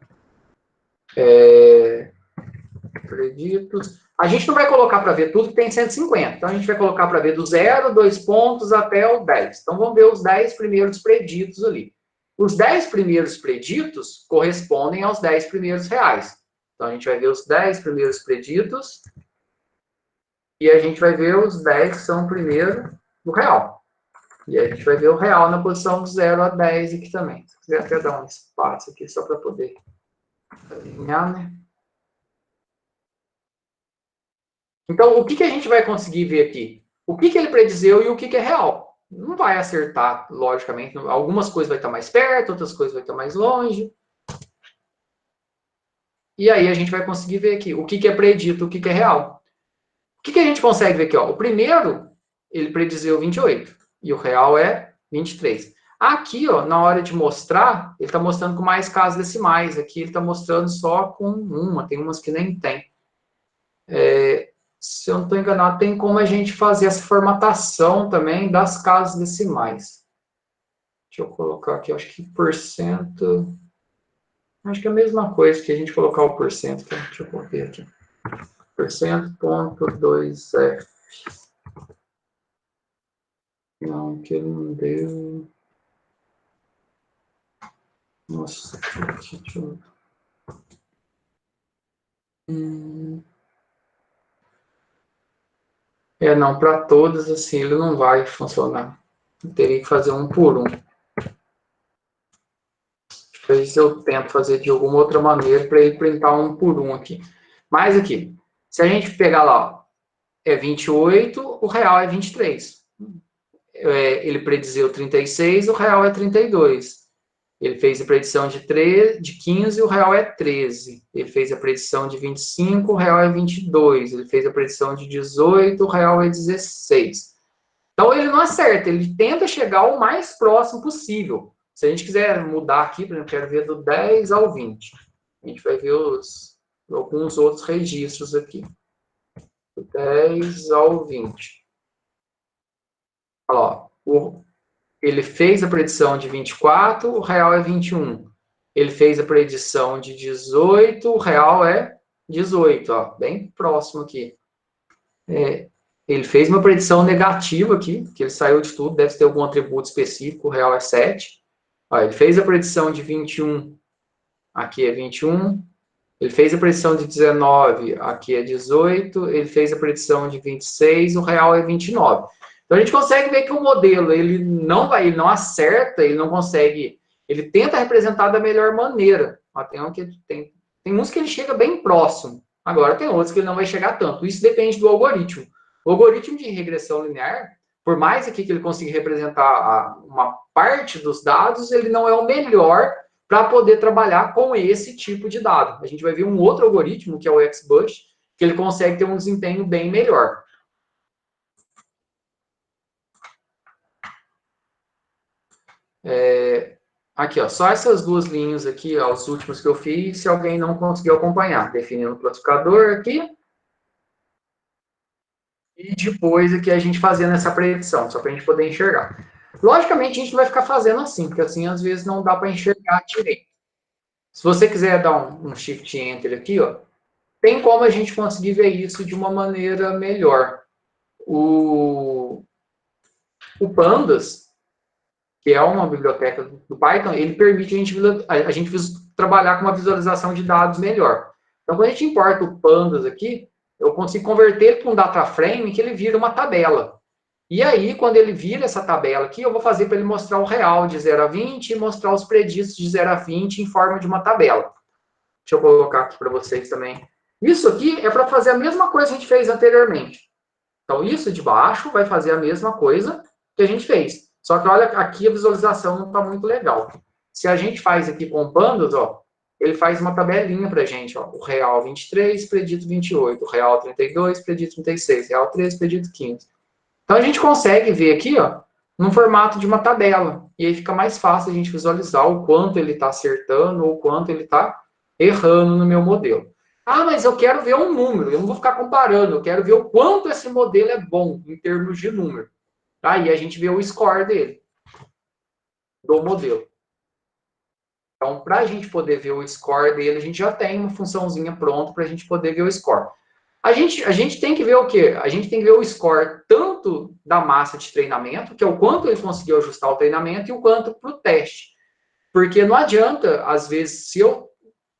Preditos. A gente não vai colocar para ver tudo que tem 150. Então, a gente vai colocar para ver do 0, 2 pontos, até o 10. Então, vamos ver os 10 primeiros preditos ali. Os 10 primeiros preditos correspondem aos 10 primeiros reais. Então, a gente vai ver os 10 primeiros preditos e a gente vai ver os 10 que são primeiro do real. E a gente vai ver o real na posição de 0 a 10 aqui também. Se quiser até dar um espaço aqui só para poder alinhar, né? Então, o que a gente vai conseguir ver aqui? O que ele predizeu e o que é real? Não vai acertar, logicamente. Algumas coisas vai estar mais perto, outras coisas vai estar mais longe. E aí a gente vai conseguir ver aqui o que é predito, o que é real. O que a gente consegue ver aqui? Ó? O primeiro, ele predizeu 28. E o real é 23. Aqui, ó, na hora de mostrar, ele está mostrando com mais casas decimais. Aqui ele está mostrando só com uma. Tem umas que nem tem. Se eu não estou enganado, tem como a gente fazer essa formatação também das casas decimais. Deixa eu colocar aqui, acho que porcento... Acho que é a mesma coisa que a gente colocar o porcento. Tá? Deixa eu ver aqui. Porcento.2f. Não, que ele não deu... Nossa, deixa eu... Não, para todas, assim, ele não vai funcionar. Eu teria que fazer um por um. Depois eu tento fazer de alguma outra maneira para ele printar um por um aqui. Mas aqui, se a gente pegar lá, ó, é 28, o real é 23. Ele predizeu 36, o real é 32. Ele fez a predição de 15, o real é 13. Ele fez a predição de 25, o real é 22. Ele fez a predição de 18, o real é 16. Então, ele não acerta, ele tenta chegar o mais próximo possível. Se a gente quiser mudar aqui, por exemplo, eu quero ver do 10 ao 20. A gente vai ver alguns outros registros aqui. Do 10 ao 20. Olha lá, ele fez a predição de 24, o real é 21. Ele fez a predição de 18, o real é 18, ó, bem próximo aqui. Ele fez uma predição negativa aqui, que ele saiu de tudo, deve ter algum atributo específico, o real é 7. Ó, ele fez a predição de 21, aqui é 21. Ele fez a predição de 19, aqui é 18. Ele fez a predição de 26, o real é 29. Então, a gente consegue ver que o modelo, ele não acerta, ele não consegue, ele tenta representar da melhor maneira. Tem uns que ele chega bem próximo, agora tem outros que ele não vai chegar tanto. Isso depende do algoritmo. O algoritmo de regressão linear, por mais aqui que ele consiga representar uma parte dos dados, ele não é o melhor para poder trabalhar com esse tipo de dado. A gente vai ver um outro algoritmo, que é o XBush, que ele consegue ter um desempenho bem melhor. Aqui, ó, só essas duas linhas aqui, ó, os últimos que eu fiz, se alguém não conseguiu acompanhar. Definindo o classificador aqui. E depois aqui a gente fazendo essa predição, só para a gente poder enxergar. Logicamente, a gente não vai ficar fazendo assim, porque assim, às vezes, não dá para enxergar direito. Se você quiser dar um Shift Enter aqui, ó, tem como a gente conseguir ver isso de uma maneira melhor. O Pandas, que é uma biblioteca do Python, ele permite a gente trabalhar com uma visualização de dados melhor. Então, quando a gente importa o Pandas aqui, eu consigo converter ele para um data frame que ele vira uma tabela. E aí, quando ele vira essa tabela aqui, eu vou fazer para ele mostrar o real de 0 a 20 e mostrar os preditos de 0 a 20 em forma de uma tabela. Deixa eu colocar aqui para vocês também. Isso aqui é para fazer a mesma coisa que a gente fez anteriormente. Então, isso de baixo vai fazer a mesma coisa que a gente fez. Só que, olha, aqui a visualização não está muito legal. Se a gente faz aqui com o Pandas, ó, ele faz uma tabelinha para a gente. Ó, o real 23, predito 28. O real 32, predito 36. Real 13, predito 15. Então, a gente consegue ver aqui, ó, no formato de uma tabela. E aí fica mais fácil a gente visualizar o quanto ele está acertando ou o quanto ele está errando no meu modelo. Ah, mas eu quero ver um número, eu não vou ficar comparando, eu quero ver o quanto esse modelo é bom em termos de número. Aí a gente vê o score dele, do modelo. Então, para a gente poder ver o score dele, a gente já tem uma funçãozinha pronta para a gente poder ver o score. A gente tem que ver o quê? A gente tem que ver o score tanto da massa de treinamento, que é o quanto ele conseguiu ajustar o treinamento, e o quanto para o teste. Porque não adianta, às vezes, se eu,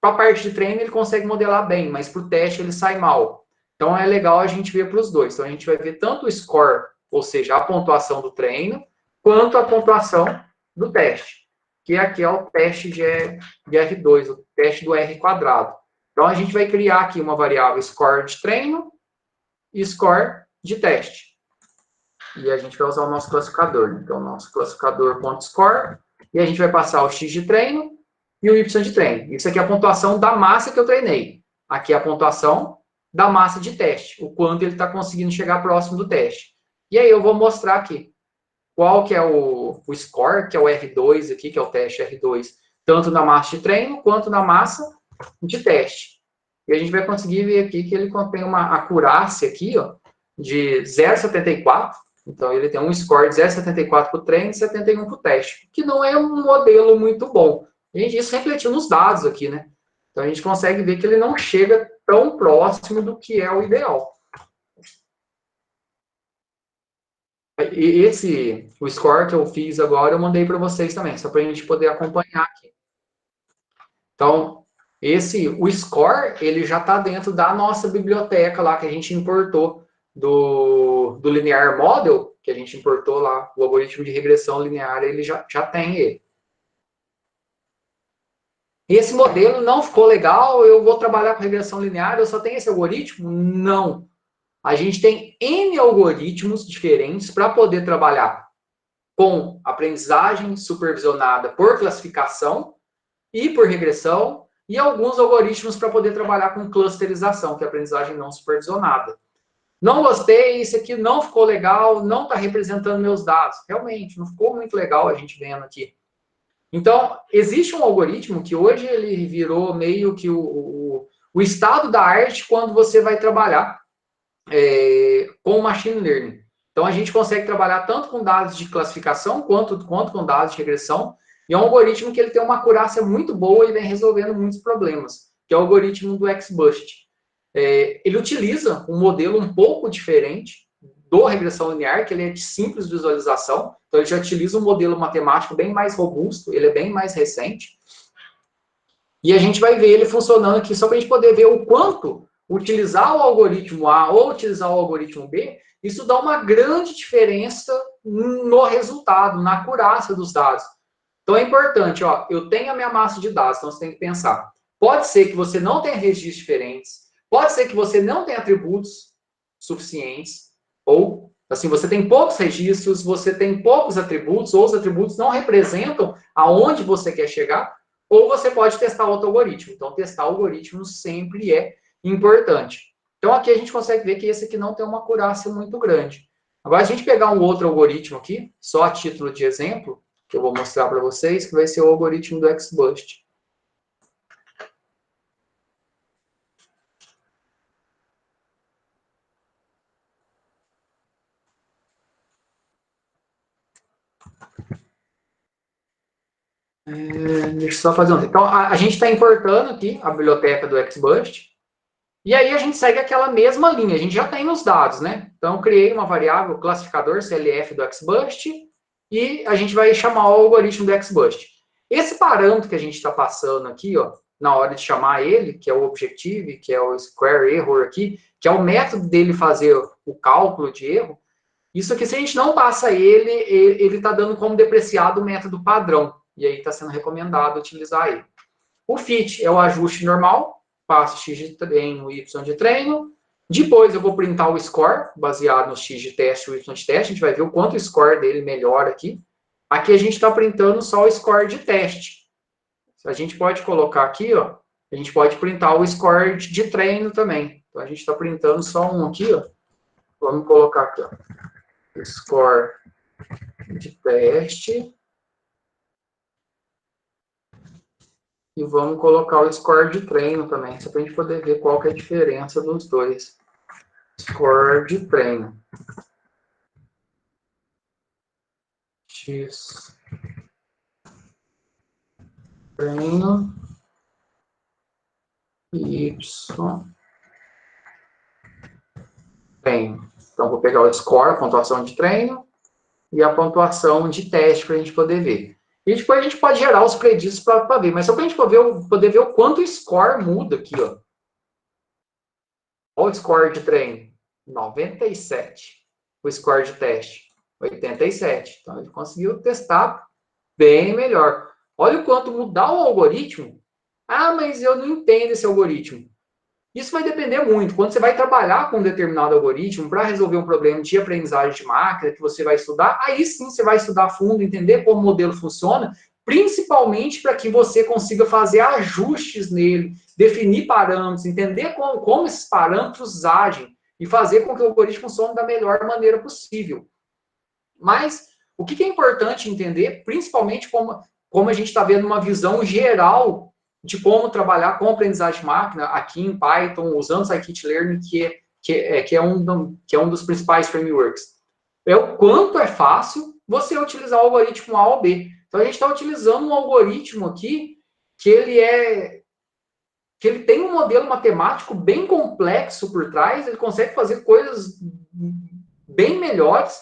para a parte de treino, ele consegue modelar bem, mas para o teste ele sai mal. Então, é legal a gente ver para os dois. Então, a gente vai ver tanto o score, ou seja, a pontuação do treino, quanto a pontuação do teste, que aqui é o teste de R2, o teste do R quadrado. Então, a gente vai criar aqui uma variável score de treino e score de teste. E a gente vai usar o nosso classificador. Né? Então, nosso classificador.score, e a gente vai passar o X de treino e o Y de treino. Isso aqui é a pontuação da massa que eu treinei. Aqui é a pontuação da massa de teste, o quanto ele está conseguindo chegar próximo do teste. E aí eu vou mostrar aqui qual que é o score, que é o R2 aqui, que é o teste R2, tanto na massa de treino quanto na massa de teste. E a gente vai conseguir ver aqui que ele contém uma acurácia aqui, ó, de 0,74. Então, ele tem um score de 0,74 para o treino e 71 para o teste, que não é um modelo muito bom. E isso refletiu nos dados aqui, né? Então, a gente consegue ver que ele não chega tão próximo do que é o ideal. E o score que eu fiz agora, eu mandei para vocês também, só para a gente poder acompanhar aqui. Então, o score, ele já está dentro da nossa biblioteca lá, que a gente importou do Linear Model, que a gente importou lá, o algoritmo de regressão linear, ele já tem ele. Esse modelo não ficou legal, eu vou trabalhar com regressão linear, eu só tenho esse algoritmo? Não. A gente tem N algoritmos diferentes para poder trabalhar com aprendizagem supervisionada por classificação e por regressão, e alguns algoritmos para poder trabalhar com clusterização, que é aprendizagem não supervisionada. Não gostei, isso aqui não ficou legal, não está representando meus dados. Realmente, não ficou muito legal a gente vendo aqui. Então, existe um algoritmo que hoje ele virou meio que o estado da arte quando você vai trabalhar com machine learning. Então, a gente consegue trabalhar tanto com dados de classificação quanto com dados de regressão. E é um algoritmo que ele tem uma acurácia muito boa e vem resolvendo muitos problemas, que é o algoritmo do XBust. Ele utiliza um modelo um pouco diferente do regressão linear, que ele é de simples visualização. Então, ele já utiliza um modelo matemático bem mais robusto, ele é bem mais recente. E a gente vai ver ele funcionando aqui só para a gente poder ver o quanto utilizar o algoritmo A ou utilizar o algoritmo B, isso dá uma grande diferença no resultado, na acurácia dos dados. Então, é importante, ó, eu tenho a minha massa de dados, então você tem que pensar. Pode ser que você não tenha registros diferentes, pode ser que você não tenha atributos suficientes, ou, assim, você tem poucos registros, você tem poucos atributos, ou os atributos não representam aonde você quer chegar, ou você pode testar outro algoritmo. Então, testar algoritmo sempre é importante. Então, aqui a gente consegue ver que esse aqui não tem uma acurácia muito grande. Agora, se a gente pegar um outro algoritmo aqui, só a título de exemplo, que eu vou mostrar para vocês, que vai ser o algoritmo do XBust. Deixa eu só fazer um... Então, a gente está importando aqui a biblioteca do XBust, e aí a gente segue aquela mesma linha, a gente já tem os dados, né? Então, eu criei uma variável classificador CLF do XBust, e a gente vai chamar o algoritmo do XBust. Esse parâmetro que a gente está passando aqui, ó, na hora de chamar ele, que é o objective, que é o square error aqui, que é o método dele fazer o cálculo de erro, isso aqui, se a gente não passa ele está dando como depreciado o método padrão. E aí está sendo recomendado utilizar ele. O fit é o ajuste normal, passo x de treino, y de treino. Depois eu vou printar o score, baseado no x de teste e o y de teste. A gente vai ver o quanto o score dele melhora aqui. Aqui a gente está printando só o score de teste. A gente pode colocar aqui, ó, a gente pode printar o score de treino também. Então a gente está printando só um aqui, ó. Vamos colocar aqui, ó, score de teste. E vamos colocar o score de treino também, só para a gente poder ver qual que é a diferença dos dois. Score de treino. X treino e Y treino. Então, vou pegar o score, a pontuação de treino, e a pontuação de teste para a gente poder ver. E depois a gente pode gerar os preditos para ver, mas só para a gente poder ver o quanto o score muda aqui, ó. Olha o score de treino, 97. O score de teste, 87. Então, ele conseguiu testar bem melhor. Olha o quanto mudar o algoritmo. Ah, mas eu não entendo esse algoritmo. Isso vai depender muito. Quando você vai trabalhar com um determinado algoritmo para resolver um problema de aprendizagem de máquina que você vai estudar, aí sim você vai estudar a fundo, entender como o modelo funciona, principalmente para que você consiga fazer ajustes nele, definir parâmetros, entender como esses parâmetros agem e fazer com que o algoritmo funcione da melhor maneira possível. Mas o que é importante entender, principalmente como a gente está vendo uma visão geral de como trabalhar com aprendizagem de máquina aqui em Python, usando o Scikit-Learn, que é um dos principais frameworks. É o quanto é fácil você utilizar o algoritmo A ou B. Então, a gente está utilizando um algoritmo aqui que ele tem um modelo matemático bem complexo por trás, ele consegue fazer coisas bem melhores,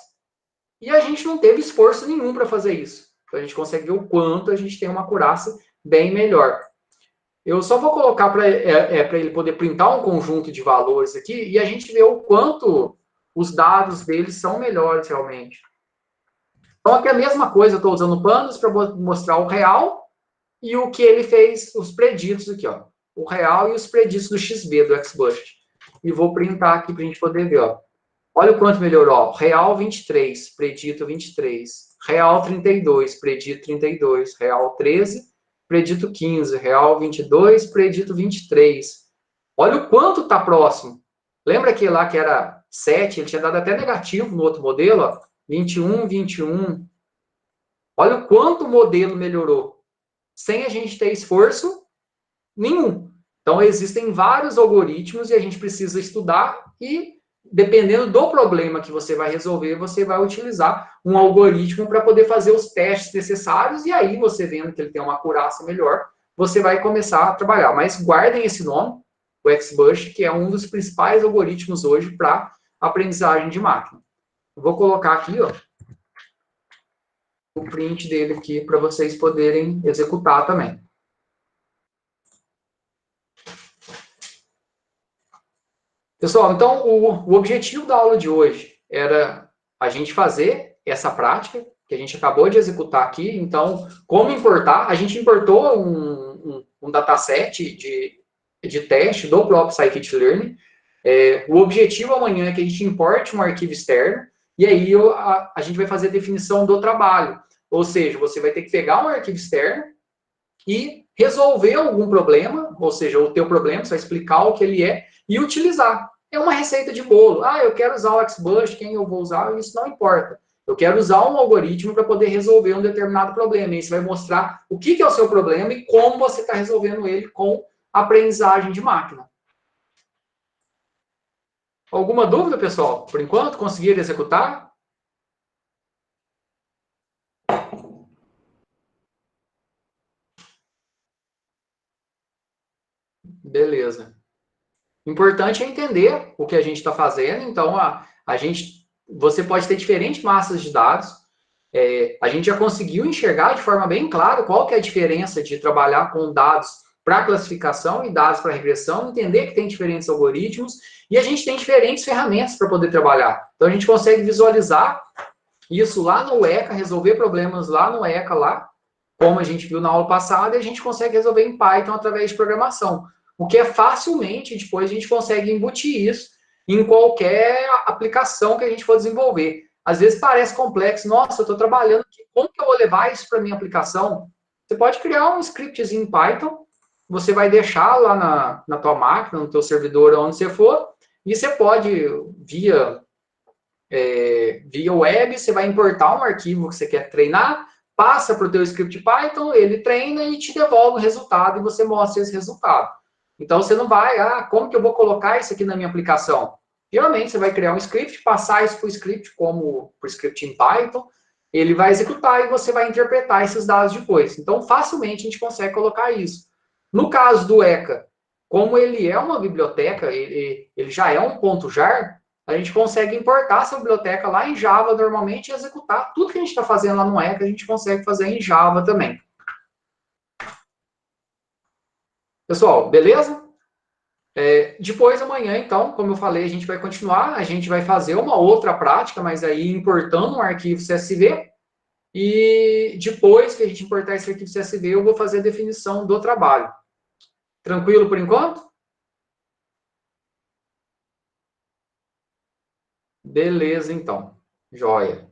e a gente não teve esforço nenhum para fazer isso. Então, a gente consegue ver o quanto a gente tem uma acurácia bem melhor. Eu só vou colocar para ele poder printar um conjunto de valores aqui e a gente vê o quanto os dados deles são melhores realmente. Então, aqui é a mesma coisa, eu estou usando o Pandas para mostrar o real e o que ele fez, os preditos aqui, ó. O real e os preditos do XB, do XBoost. E vou printar aqui para a gente poder ver, ó. Olha o quanto melhorou. Real 23, predito 23. Real 32, predito 32. Real 13, predito 15. Real 22, predito 23. Olha o quanto está próximo. Lembra que lá que era 7, ele tinha dado até negativo no outro modelo, ó. 21, 21. Olha o quanto o modelo melhorou. Sem a gente ter esforço nenhum. Então, existem vários algoritmos e a gente precisa estudar e, dependendo do problema que você vai resolver, você vai utilizar um algoritmo para poder fazer os testes necessários e aí, você vendo que ele tem uma acurácia melhor, você vai começar a trabalhar. Mas guardem esse nome, o XBoost, que é um dos principais algoritmos hoje para aprendizagem de máquina. Vou colocar aqui, ó, o print dele aqui para vocês poderem executar também. Pessoal, então o objetivo da aula de hoje era a gente fazer essa prática que a gente acabou de executar aqui. Então, como importar? A gente importou um dataset de teste do próprio Scikit-Learn. O objetivo amanhã é que a gente importe um arquivo externo e aí a gente vai fazer a definição do trabalho. Ou seja, você vai ter que pegar um arquivo externo e resolver algum problema, ou seja, o teu problema, você vai explicar o que ele é e utilizar. É uma receita de bolo. Ah, eu quero usar o XBoost, quem eu vou usar, isso não importa. Eu quero usar um algoritmo para poder resolver um determinado problema. E isso vai mostrar o que é o seu problema e como você está resolvendo ele com aprendizagem de máquina. Alguma dúvida, pessoal? Por enquanto, conseguiram executar? Beleza. Importante é entender o que a gente está fazendo. Então, você pode ter diferentes massas de dados. A gente já conseguiu enxergar de forma bem clara qual que é a diferença de trabalhar com dados para classificação e dados para regressão, entender que tem diferentes algoritmos e a gente tem diferentes ferramentas para poder trabalhar. Então, a gente consegue visualizar isso lá no ECA, resolver problemas lá no ECA, lá, como a gente viu na aula passada, e a gente consegue resolver em Python através de programação. O que é facilmente, depois a gente consegue embutir isso em qualquer aplicação que a gente for desenvolver. Às vezes parece complexo, nossa, eu estou trabalhando aqui, como que eu vou levar isso para a minha aplicação? Você pode criar um scriptzinho em Python, você vai deixar lá na tua máquina, no teu servidor, onde você for, e você pode, via web, você vai importar um arquivo que você quer treinar, passa para o teu script Python, ele treina e te devolve o resultado, e você mostra esse resultado. Então, você não vai, como que eu vou colocar isso aqui na minha aplicação? Geralmente, você vai criar um script, passar isso para o script, como para o script em Python, ele vai executar e você vai interpretar esses dados depois. Então, facilmente, a gente consegue colocar isso. No caso do ECA, como ele é uma biblioteca, ele já é um ponto jar, a gente consegue importar essa biblioteca lá em Java normalmente e executar tudo que a gente está fazendo lá no ECA, a gente consegue fazer em Java também. Pessoal, beleza? Depois, amanhã, então, como eu falei, a gente vai continuar, a gente vai fazer uma outra prática, mas aí importando um arquivo CSV, e depois que a gente importar esse arquivo CSV, eu vou fazer a definição do trabalho. Tranquilo por enquanto? Beleza, então. Joia.